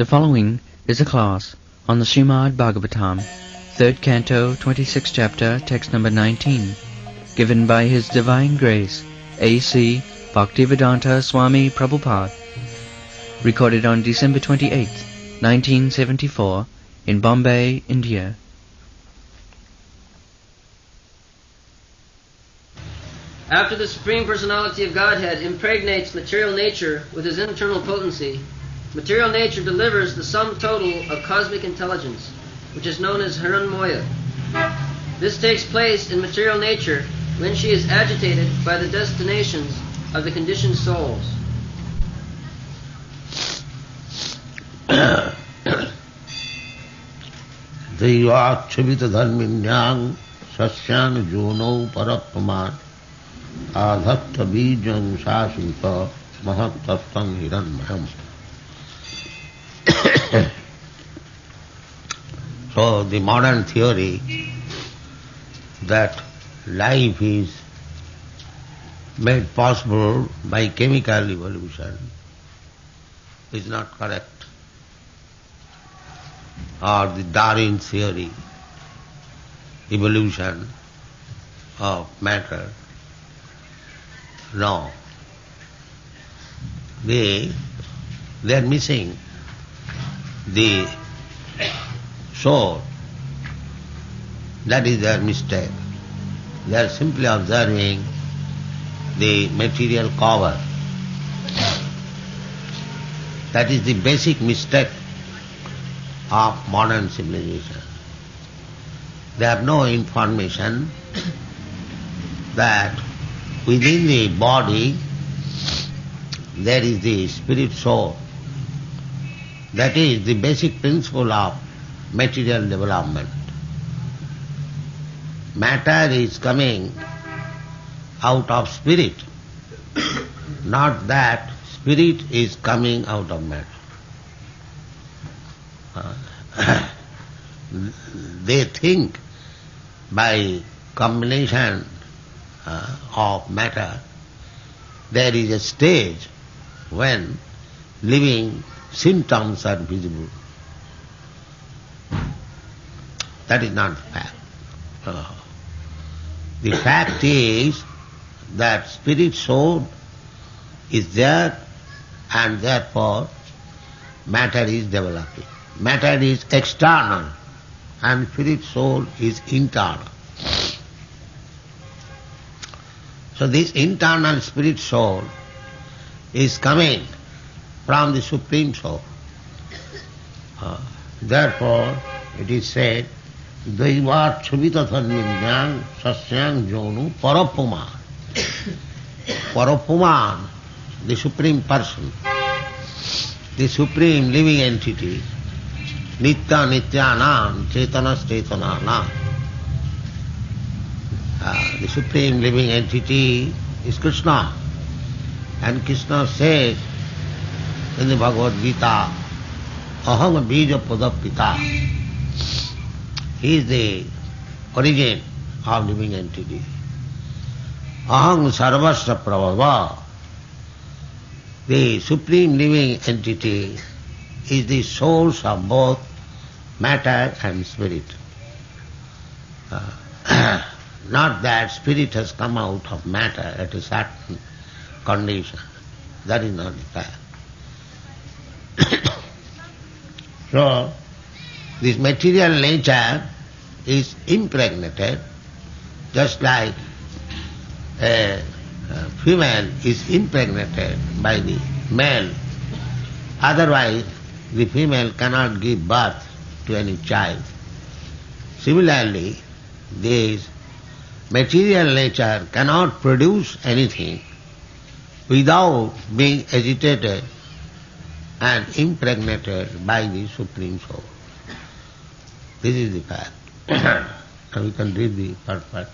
The following is a class on the Srimad Bhagavatam, 3rd Canto, 26th Chapter, text number 19, given by His Divine Grace, A.C. Bhaktivedanta Swami Prabhupada, recorded on December 28, 1974, in Bombay, India. After the Supreme Personality of Godhead impregnates material nature with his internal potency, material nature delivers the sum total of cosmic intelligence, which is known as Hiranmaya. This takes place in material nature when she is agitated by the destinations of the conditioned souls. Dayachvita dharminyang sasyang jono parapaman adhatta bijang sasita mahattastam hiranmayam. So the modern theory that life is made possible by chemical evolution is not correct. Or the Darwin theory, evolution of matter. No. They are missing the soul. That is their mistake. They are simply observing the material cover. That is the basic mistake of modern civilization. They have no information that within the body there is the spirit soul. That is the basic principle of material development. Matter is coming out of spirit, not that spirit is coming out of matter. They think by combination of matter there is a stage when living symptoms are visible. That is not the fact. The fact is that spirit soul is there and therefore matter is developing. Matter is external and spirit soul is internal. So this internal spirit soul is coming from the Supreme Soul. Therefore it is said, Daivarchvita dharminyang sasyang jonu parapuman. Parapuman, the Supreme Person, the Supreme Living Entity, Nitya Nityanam, Chetanas Chetananam. The Supreme Living Entity is Krishna. And Krishna says in the Bhagavad Gita, Aham bija padapita. He is the origin of living entity. Aham sarvasya prabhava. The Supreme Living Entity is the source of both matter and spirit. Not that spirit has come out of matter at a certain condition. That is not the fact. So, this material nature is impregnated, just like a female is impregnated by the male. Otherwise, the female cannot give birth to any child. Similarly, this material nature cannot produce anything without being agitated and impregnated by the Supreme Soul. This is the fact. Now we can read the first part.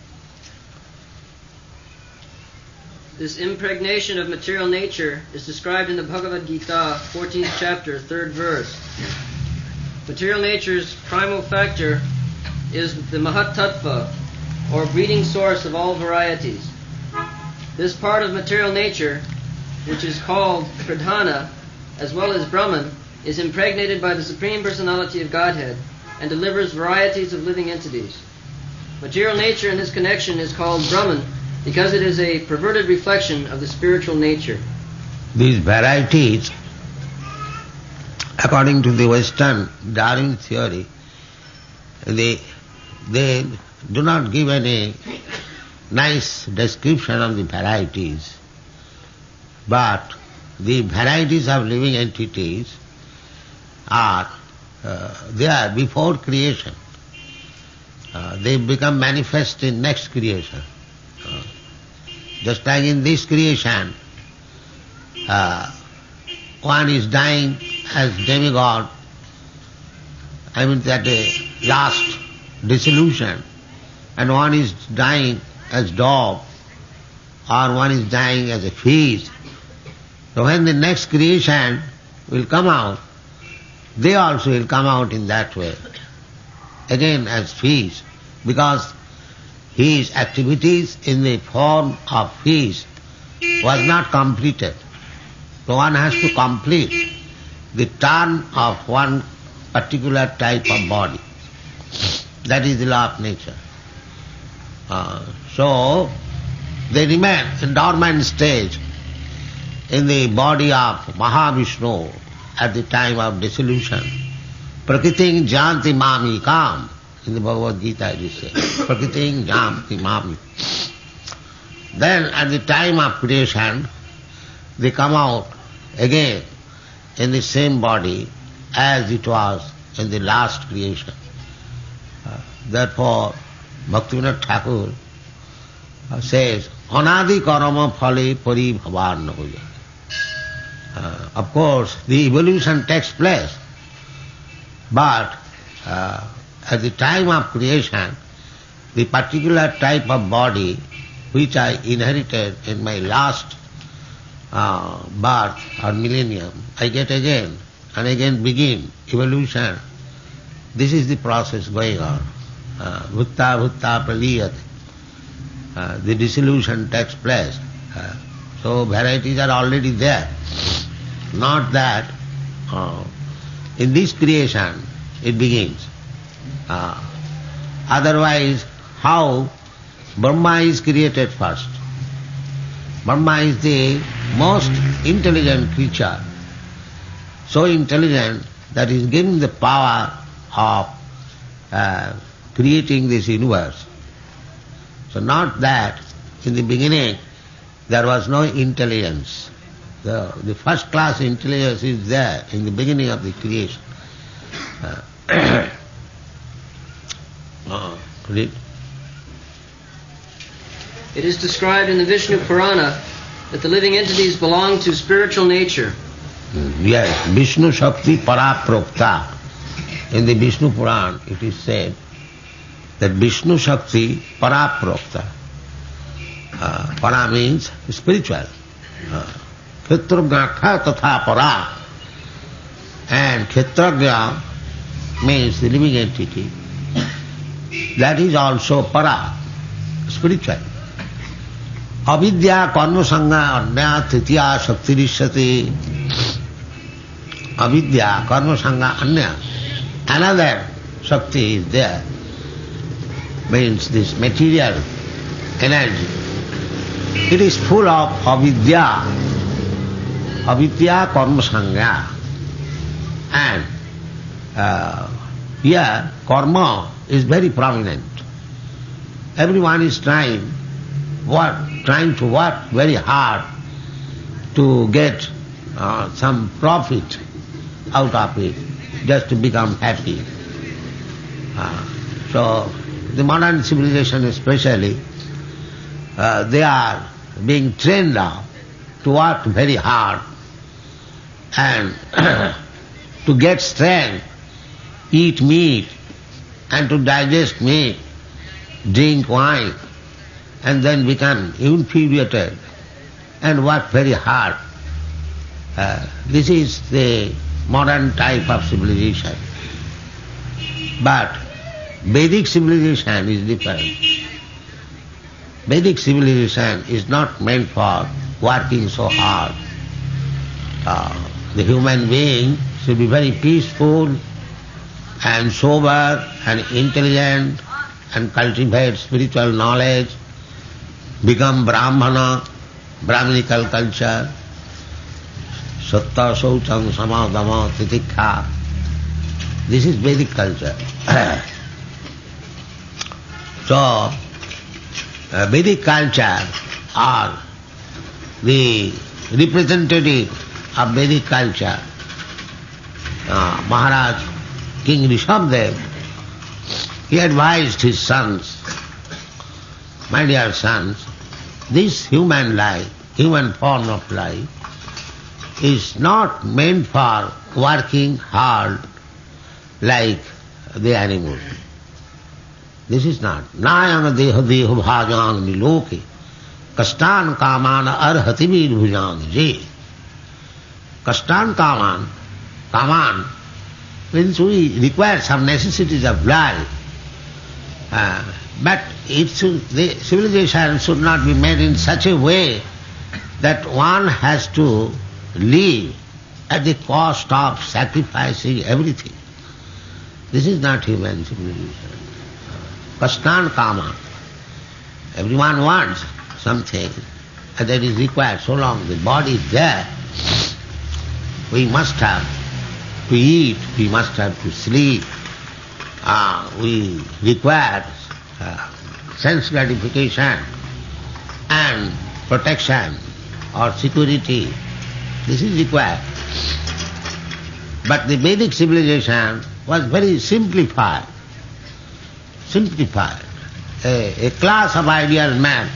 This impregnation of material nature is described in the Bhagavad Gita, 14th chapter, 3rd verse. Material nature's primal factor is the Mahatattva, or breeding source of all varieties. This part of material nature, which is called Pradhana, as well as Brahman, is impregnated by the Supreme Personality of Godhead and delivers varieties of living entities. Material nature in this connection is called Brahman because it is a perverted reflection of the spiritual nature. These varieties, according to the Western Darwin theory, they do not give any nice description of the varieties, but the varieties of living entities are there before creation. They become manifest in next creation. Just like in this creation, one is dying as demigod, I mean that last dissolution, and one is dying as dog, or one is dying as a fish. So when the next creation will come out, they also will come out in that way, again as fish, because his activities in the form of fish was not completed. So one has to complete the turn of one particular type of body. That is the law of nature. So they remain in dormant stage in the body of Mahavishnu at the time of dissolution. Prakriting janti mami kam. In the Bhagavad Gita it is said. Prakriting janti mami. Then at the time of creation, they come out again in the same body as it was in the last creation. Therefore, Bhaktivinoda Thakur says, Anadi karama phale pari bhavan hoya. Of course, the evolution takes place, but at the time of creation, the particular type of body which I inherited in my last birth or millennium, I get again and again begin evolution. This is the process going on. Bhutta bhutta praliyate. The dissolution takes place. So varieties are already there. Not that in this creation it begins. Otherwise, how Brahma is created first? Brahma is the most intelligent creature, so intelligent that he is given the power of creating this universe. So not that in the beginning there was no intelligence. The first class intelligence is there in the beginning of the creation. Read. It is described in the Vishnu Purana that the living entities belong to spiritual nature. Yes, Vishnu Shakti Paraprokta. In the Vishnu Purana it is said that Vishnu Shakti Paraprokta. Para means spiritual. Kshetragya tatha para. And Kshetragya means the living entity. That is also para, spiritual. Avidya karma sangha anya tritiya shaktirishyate. Avidya karma sangha anya. Another shakti is there. Means this material energy. It is full of avidya. Avidya karma sangha. And here karma is very prominent. Everyone is trying to work very hard to get some profit out of it, just to become happy. So the modern civilization especially, they are being trained now to work very hard and to get strength, eat meat, and to digest meat, drink wine, and then become infuriated and work very hard. This is the modern type of civilization. But Vedic civilization is different. Vedic civilization is not meant for working so hard. The human beings should be very peaceful and sober and intelligent and cultivate spiritual knowledge, become Brahmana, Brahminical culture, Satta, Saucham, Samadama, Titikha. This is Vedic culture. So, Vedic culture or the representative of Vedic culture, Maharaj King Rishabdev, he advised his sons, my dear sons, this human life, human form of life, is not meant for working hard like the animals. This is not. Nayana deha deha bhajan niloke kastan kamana arhati vir bhujan je. Kastan kaman means we require some necessities of life. But the civilization should not be made in such a way that one has to live at the cost of sacrificing everything. This is not human civilization. Kastan kama. Everyone wants something that is required. So long the body is there, we must have to eat, we must have to sleep. We require sense gratification and protection or security. This is required. But the Vedic civilization was very simplified. A class of ideal men,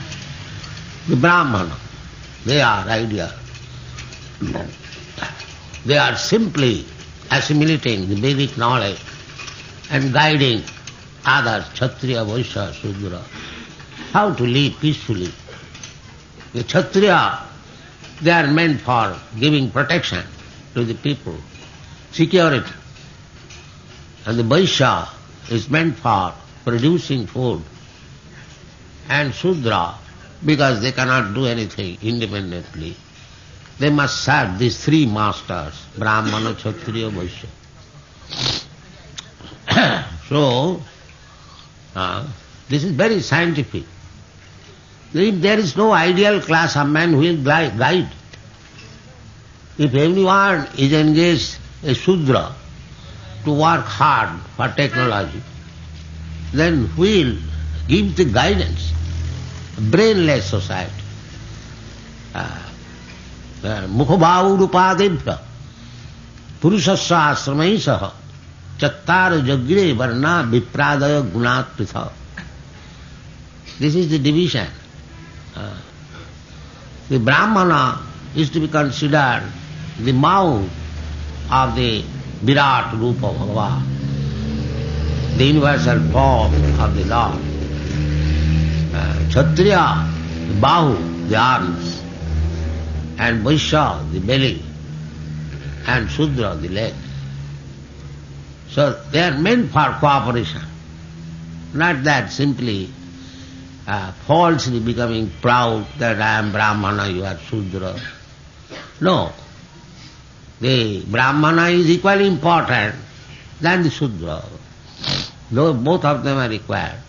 the Brahmana, they are ideal. They are simply assimilating the Vedic knowledge and guiding others, Kshatriya, Vaishya, Shudra, how to live peacefully. The Kshatriya, they are meant for giving protection to the people, security. And the Vaishya is meant for producing food. And Shudra, because they cannot do anything independently, they must serve these three masters, Brahmana, Kshatriya, Vaishya. So, this is very scientific. If there is no ideal class of men who will guide, if everyone is engaged a Shudra to work hard for technology, then who will give the guidance? A brainless society. Mukhabhavu rupadebhya purushasya asramai saha chattar jagre varna vipradaya gunat pritha. This is the division. The Brahmana is to be considered the mouth of the Virat Rupa Bhagavan, the universal form of the Lord. Kshatriya, the bahu, the arms, and Vaishya, the belly, and Shudra, the leg. So they are meant for cooperation, not that simply falsely becoming proud that I am Brahmana, you are Shudra. No. The Brahmana is equally important than the Shudra. Though both of them are required.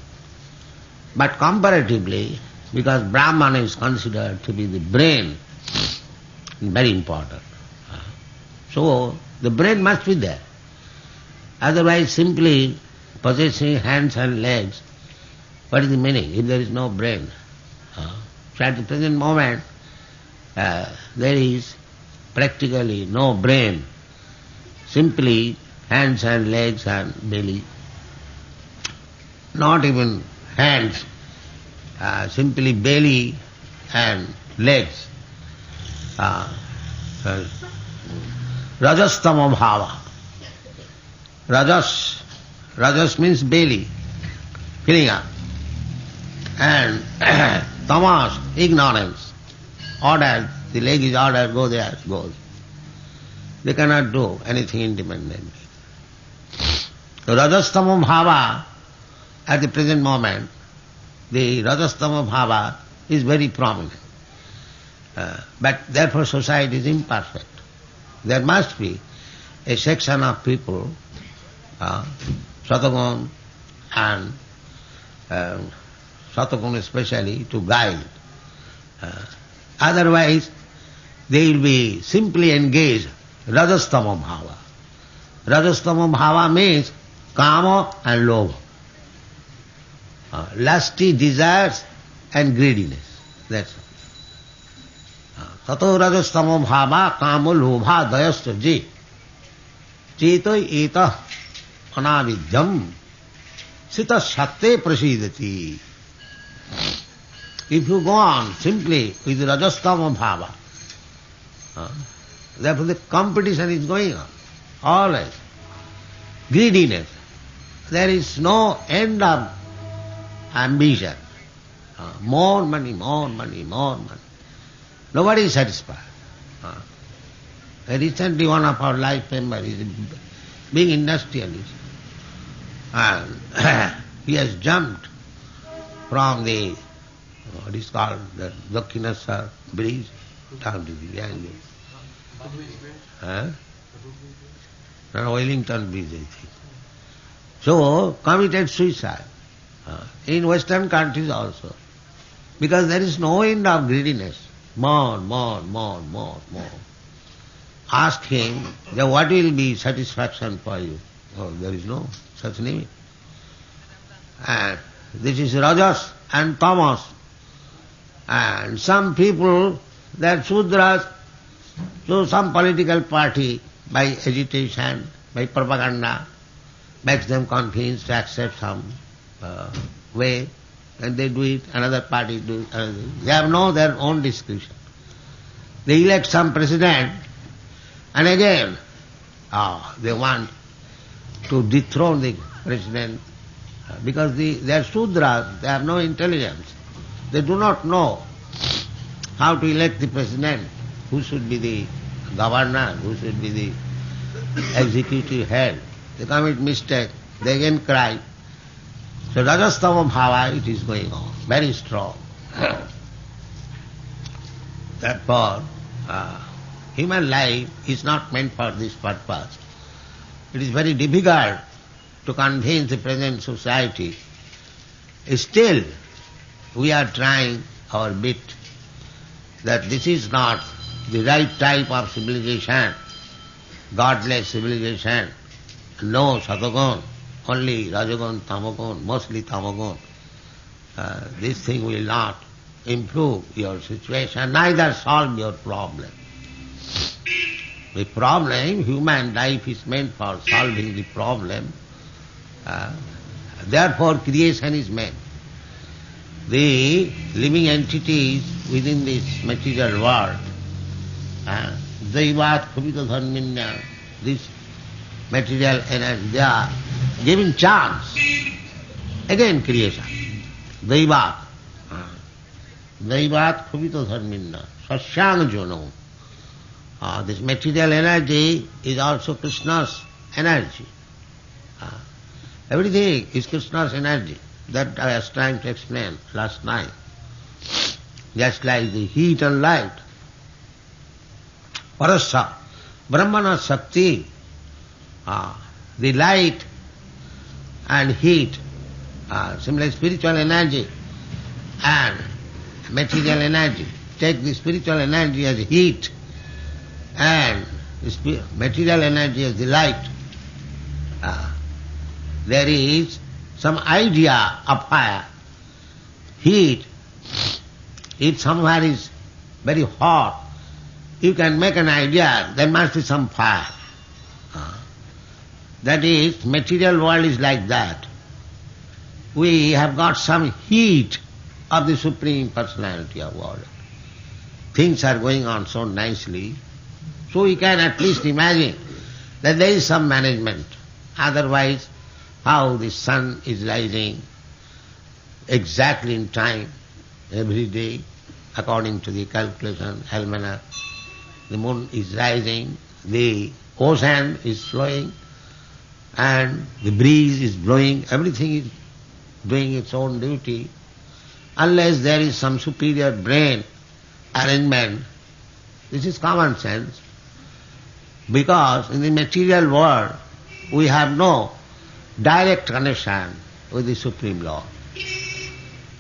But comparatively, because Brahmana is considered to be the brain, very important. So the brain must be there. Otherwise simply possessing hands and legs, what is the meaning if there is no brain? So at the present moment, there is practically no brain, simply hands and legs and belly. Not even hands, simply belly and legs. Rajastama bhava. Rajas means belly, filling up. And tamas, ignorance. Ordered, the leg is ordered, go there, goes. They cannot do anything independently. Rajastama bhava, at the present moment, the Rajastama bhava is very prominent. But therefore society is imperfect. There must be a section of people, Satagun and Satagun especially, to guide. Otherwise, they will be simply engaged Rajastama Bhava. Rajastama Bhava means kama and lobha. Lusty desires and greediness. That's all. Tato Rajastama Bhava kama lobha dayasta ji. Cheto eta anavidyam sita satte prasidati. If you go on simply with Rajastama Bhava, therefore the competition is going on, always. Greediness. There is no end of ambition. More money, more money, more money. Nobody is satisfied. Recently one of our life members is a big industrialist, and he has jumped from the, what is called, the Dakshineshwar bridge down to the Ganges. Wellington Bridge, I think. So, committed suicide. In Western countries also. Because there is no end of greediness. More, more, more, more, more. Ask him, then what will be satisfaction for you? Oh, there is no such limit. And this is Rajas and Tamas. And some people, they are Sudras, so some political party, by agitation, by propaganda, makes them convinced to accept some way, and they do it, another party do it, another. They have their own discretion. They elect some president, and again, they want to dethrone the president, because they are Sudras, they have no intelligence. They do not know how to elect the president, who should be the governor, who should be the executive head. They commit mistake, they again cry. So Rajastama Bhava, it is going on, very strong. Therefore, human life is not meant for this purpose. It is very difficult to convince the present society. Still, we are trying our bit that this is not the right type of civilization, godless civilization. No Satagun, only Rajagun, Tamagun, mostly Tamagun. This thing will not improve your situation, neither solve your problem. The problem, human life is meant for solving the problem. Therefore creation is meant. The living entities within this material world, Daivat Khubita Dharminya, this material energy, they are giving chance. Again creation. Daivat. Daivat Khubita Dharminya, Sasyang Jono. This material energy is also Krishna's energy. Everything is Krishna's energy. That I was trying to explain last night. Just like the heat and light. Parasa, Brahmana Shakti, the light and heat, similar spiritual energy and material energy. Take the spiritual energy as heat and the material energy as the light. There is some idea of fire, heat. If somewhere is very hot, you can make an idea, there must be some fire. That is, material world is like that. We have got some heat of the Supreme Personality of God. Things are going on so nicely, so we can at least imagine that there is some management. Otherwise, how the sun is rising exactly in time every day according to the calculation, almanac. The moon is rising, the ocean is flowing, and the breeze is blowing, everything is doing its own duty. Unless there is some superior brain arrangement, this is common sense. Because in the material world we have no direct connection with the Supreme Lord.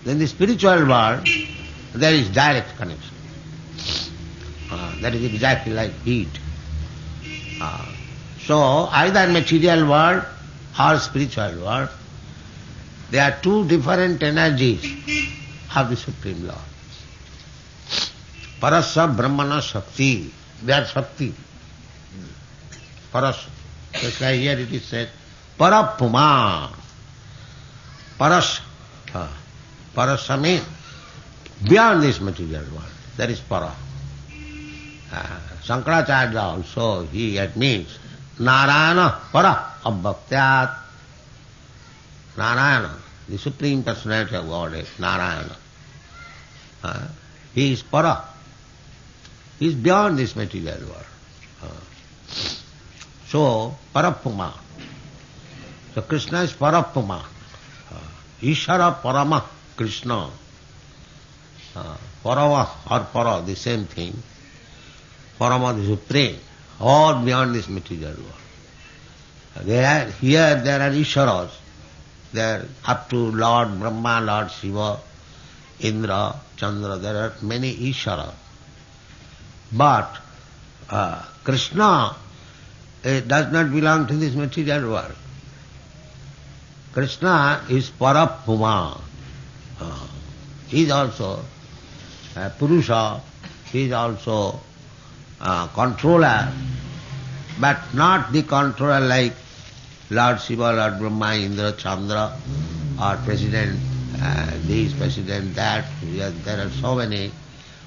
In the spiritual world there is direct connection. That is exactly like heat. So either material world or spiritual world, there are two different energies of the Supreme Lord. Parasya Brahmana Shakti. They are Shakti. Paras. Just like here it is said, Parapuma. Paras. Parasya means beyond this material world. That is para. Shankaracharya also, he admits, Narayana para abhaktyat. Narayana, the Supreme Personality of Godhead, Narayana. He is para. He is beyond this material world. So, Parapuma. So Krishna is Parapuma. Ishara Parama Krishna. Parama or Para, the same thing. Parama, the Supreme, all beyond this material world. Here there are Isharas. There are up to Lord Brahma, Lord Shiva, Indra, Chandra, there are many Isharas. But Krishna does not belong to this material world. Krishna is Parapuma. He is also Purusha, he is also controller, but not the controller like Lord Shiva, Lord Brahma, Indra, Chandra, or President, this, President, that. There are so many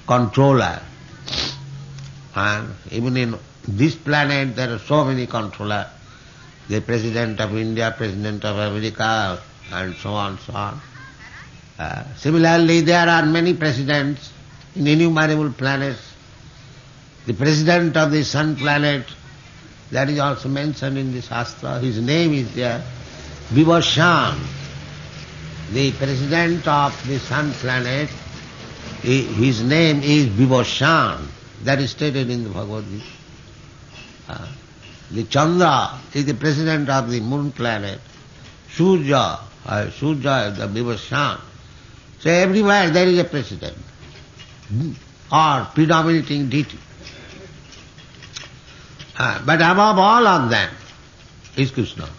controllers. And even in this planet there are so many controllers. The President of India, President of America, and so on, so on. Similarly, there are many presidents in innumerable planets. The President of the Sun planet, that is also mentioned in the Shastra. His name is there, Vibhushan. The President of the Sun planet, his name is Vibhushan. That is stated in the Bhagavad Gita. The Chandra is the President of the Moon planet. Surya is the Vibhushan. So everywhere there is a President or predominating deity. But above all of them is Krishna.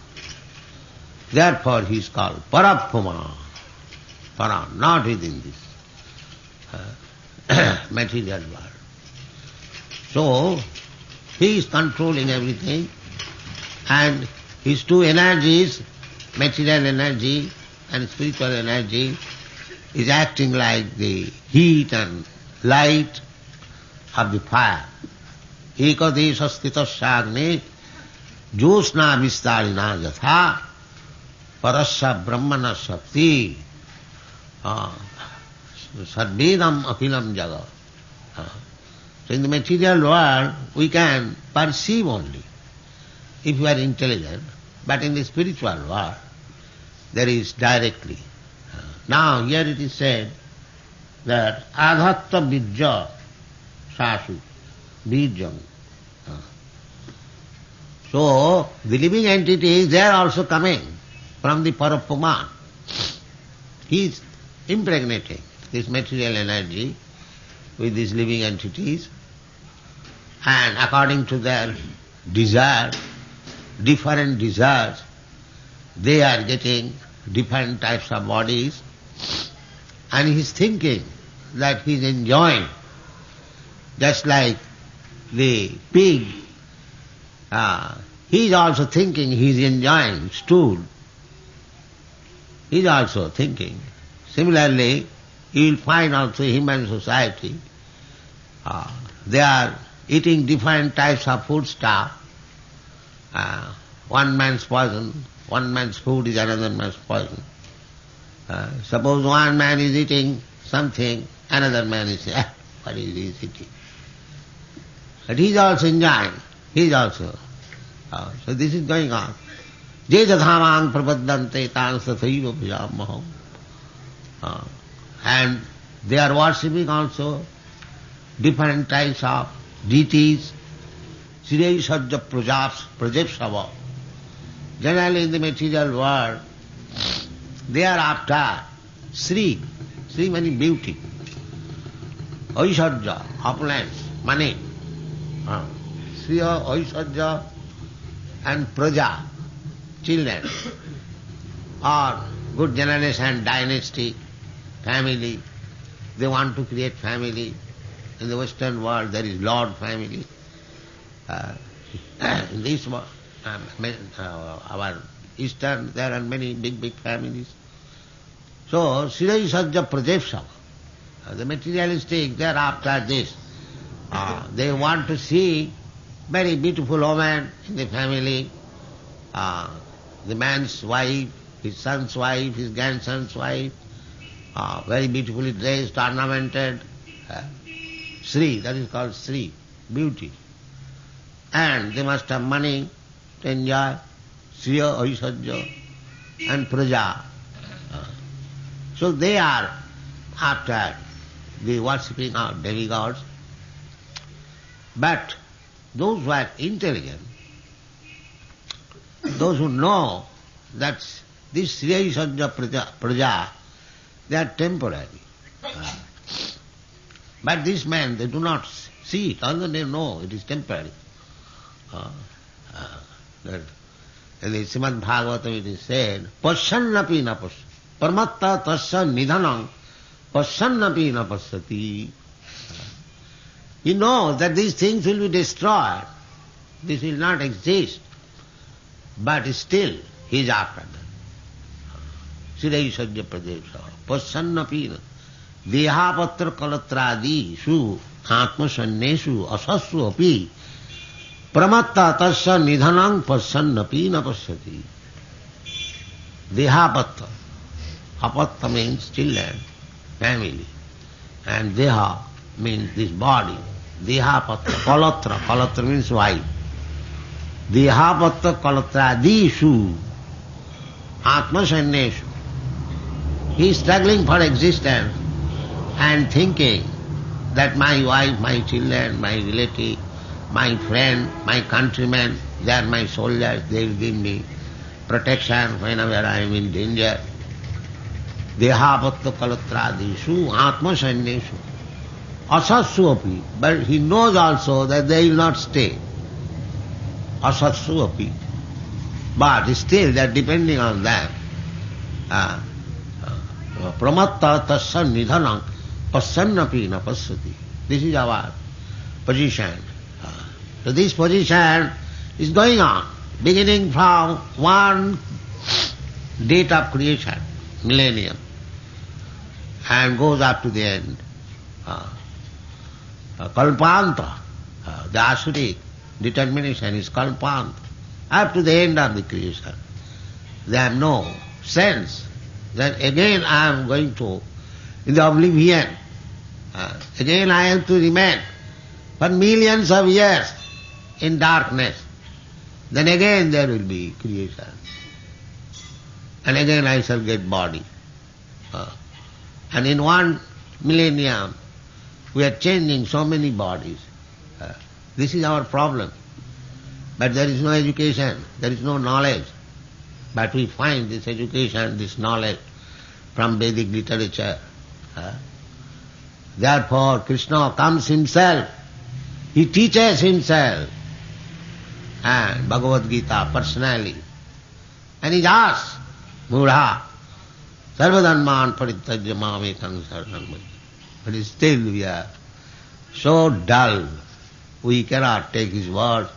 Therefore he is called Parapuma. Para, not within this material world. So he is controlling everything, and his two energies, material energy and spiritual energy, is acting like the heat and light of the fire. Ekadesha sthitasya agne josna vistarina yatha parasya brahmana shakti sarvedam akhilam jagat. So in the material world we can perceive only if we are intelligent, but in the spiritual world there is directly. Now here it is said that adhatta vidya sasu bijam. So the living entities, they are also coming from the Parapuma. He is impregnating this material energy with these living entities, and according to their desire, different desires, they are getting different types of bodies, and he is thinking that he is enjoying, just like the pig. He is also thinking he is enjoying stool. He is also thinking. Similarly, you will find also human society, they are eating different types of food stuff. One man's poison, one man's food is another man's poison. Suppose one man is eating something, another man is saying, what is he eating? But he is also enjoying. He is also. So this is going on. Je jadhamang prapaddante tan sathaiva bhajamaham. And they are worshipping also different types of deities. Sriya Sajja Prajapsava. Generally in the material world, they are after Sri. Sri meaning beauty. Aishwarya, opulence, money. Sriya, Aishwarya and Praja, children, or good generation, dynasty, family. They want to create family. In the Western world there is Lord family. In this world, our Eastern, there are many big families. So, Sriya Sajja Prajapsava. The materialistic, they are after this. They want to see very beautiful woman in the family, the man's wife, his son's wife, his grandson's wife, very beautifully dressed, ornamented. Sri, that is called Sri, beauty. And they must have money to enjoy, Sriya, Aishwarya and Praja. So they are after the worshipping of demigods. But those who are intelligent, those who know that this Sriya Aishwarya Praja, they are temporary. But these men, they do not see it, although they know it is temporary. In the Srimad Bhagavatam it is said, Pasyannapi na pasya, parmatta tasya nidhanam, pasyannapi na pasyati. He knows that these things will be destroyed, this will not exist, but still he is after them. Sriya Sajja Pradesha, pasyannapi na, dehapatra kalatradi su, atma sannesu, asassu api, pramatta tasya nidhanam pasyannapi na pasyati. Dehapatra. Apatta means children, family. And deha means this body. Dehapatra, kalatra. Kalatra means wife. Dehapatra kalatradisu, atma sannesu. He is struggling for existence and thinking that my wife, my children, my relative, my friend, my countrymen, they are my soldiers, they will give me protection whenever I am in danger. Dehapatta kalatradisu, atma sannesu, asassu api. But he knows also that they will not stay. Asassu api. But still they are depending on them. Pramatta tasya nidhanam pasyannapi na pasyati. This is our position. So this position is going on, beginning from one date of creation, millennium, and goes up to the end. Kalpanta, the Asuric determination is kalpanta, up to the end of the creation. They have no sense that again I am going to, in the oblivion, again I have to remain for millions of years in darkness. Then again there will be creation. And again I shall get body. And in one millennium, we are changing so many bodies. This is our problem. But there is no education, there is no knowledge. But we find this education, this knowledge from Vedic literature. Therefore Krishna comes himself, he teaches himself, and Bhagavad Gita personally. And he asks, Mudha, sarvadharman parityajya mamekam saranam bhaja. But still we are so dull, we cannot take his word,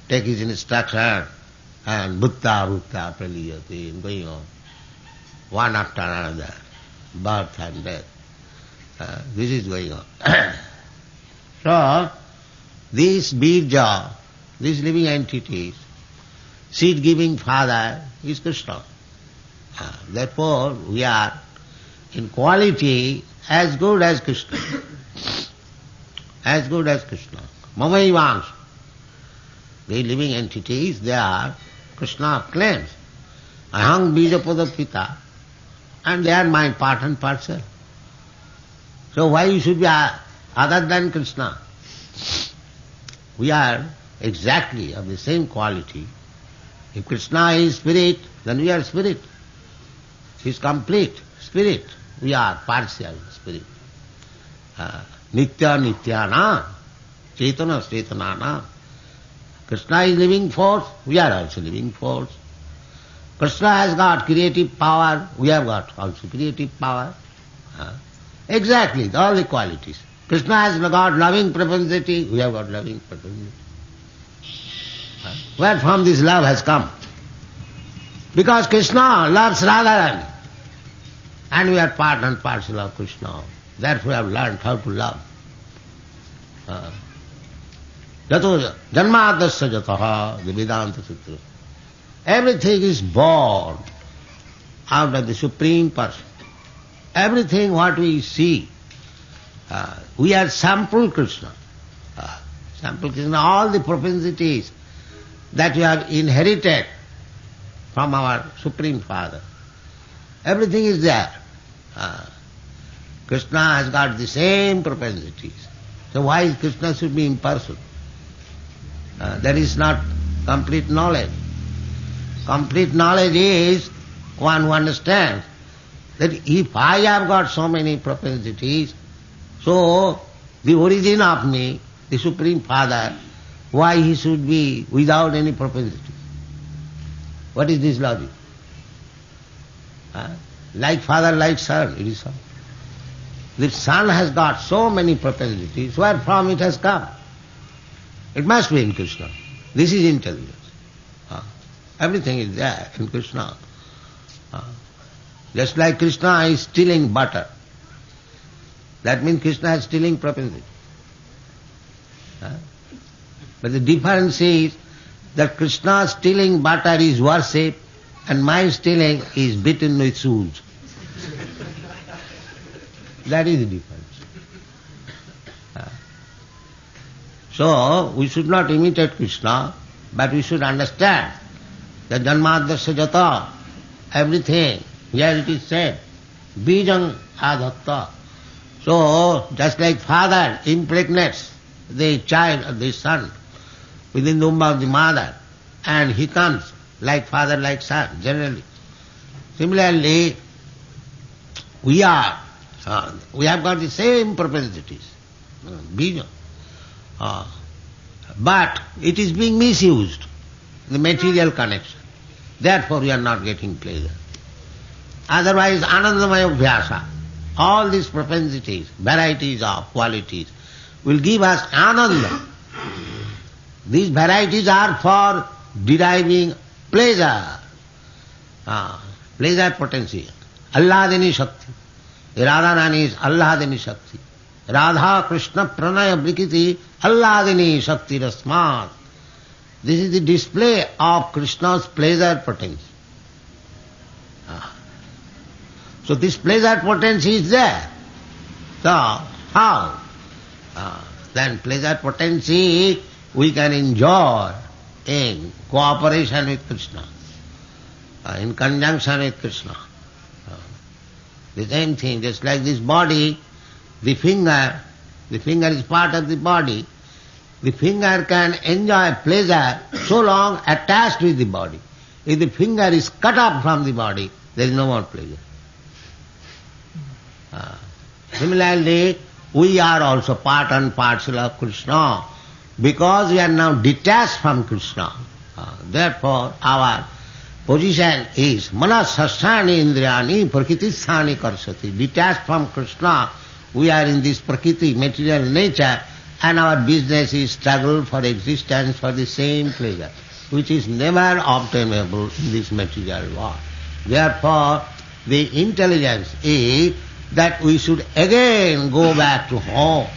take his instruction, and bhutta praliyate, going on, one after another, birth and death. This is going on. So, this bija, these living entities, seed-giving father is Krishna. Therefore, we are in quality as good as Krishna. As good as Krishna. Mamaivans. The living entities, they are Krishna claims. Aham bijapada pita. And they are my part and parcel. So why you should be other than Krishna? We are exactly of the same quality. If Krishna is spirit, then we are spirit. He is complete spirit. We are partial spirit. Nitya Nityana, Chetana Chetanana. Krishna is living force, we are also living force. Krishna has got creative power, we have got also creative power. Exactly, all the qualities. Krishna has got loving propensity, we have got loving propensity. Where from this love has come? Because Krishna loves Radharani. And we are part and parcel of Krishna. Therefore we have learned how to love. Jato janmadasya jataha, the Vedanta Sutra. Everything is born out of the Supreme Person. Everything what we see, we are sample Krishna. Sample Krishna, all the propensities that we have inherited from our Supreme Father. Everything is there. Krishna has got the same propensities. So why Krishna should be impersonal? That is not complete knowledge. Complete knowledge is one who understands that if I have got so many propensities, so the origin of me, the Supreme Father, why he should be without any propensity? What is this logic? Like father, like son, it is so. The son has got so many propensities, where from it has come? It must be in Krishna. This is intelligence. Everything is there in Krishna. Just like Krishna is stealing butter. That means Krishna is stealing propensity. But the difference is that Krishna stealing butter is worship and my stealing is beaten with shoes. That is the difference. So, we should not imitate Krishna, but we should understand that janmadasya jata, everything, here it is said, bijang adhatta. So, just like father impregnates the child, the son, within the womb of the mother, and he comes like father, like son, generally. Similarly, we have got the same propensities, bija. But it is being misused, the material connection. Therefore we are not getting pleasure. Otherwise, anandamaya abhyasa, all these propensities, varieties of qualities, will give us ananda. These varieties are for deriving pleasure, pleasure potential, Alladini Shakti. Radharani is Alladini Shakti. Radha Krishna Pranaya Brikiti Alladini Shakti Rasmat. This is the display of Krishna's pleasure potency. So this pleasure potency is there. So how? Then pleasure potency we can enjoy in cooperation with Krishna, in conjunction with Krishna. The same thing, just like this body, the finger is part of the body. The finger can enjoy pleasure so long attached with the body. If the finger is cut off from the body, there is no more pleasure. Similarly, we are also part and parcel of Krishna because we are now detached from Krishna. Therefore, our position is manasasthani indriyani prakritisthani karsati. Detached from Krishna, we are in this prakriti, material nature, and our business is struggle for existence for the same pleasure, which is never obtainable in this material world. Therefore, the intelligence is that we should again go back to home